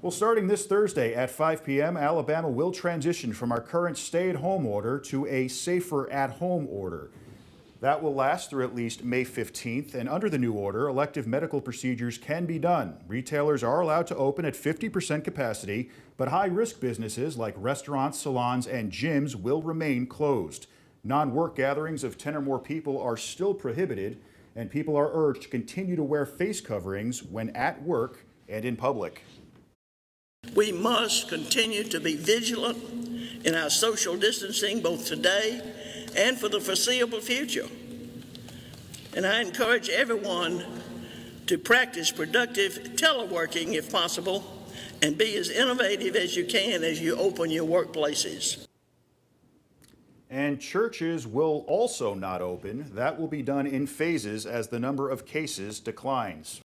Well, starting this Thursday at 5 p.m., Alabama will transition from our current stay-at-home order to a safer at-home order. That will last through at least May 15th, and under the new order, elective medical procedures can be done. Retailers are allowed to open at 50% capacity, but high-risk businesses like restaurants, salons, and gyms will remain closed. Non-work gatherings of 10 or more people are still prohibited, and people are urged to continue to wear face coverings when at work and in public. We must continue to be vigilant in our social distancing both today and for the foreseeable future. And I encourage everyone to practice productive teleworking if possible and be as innovative as you can as you open your workplaces. And churches will also not open. That will be done in phases as the number of cases declines.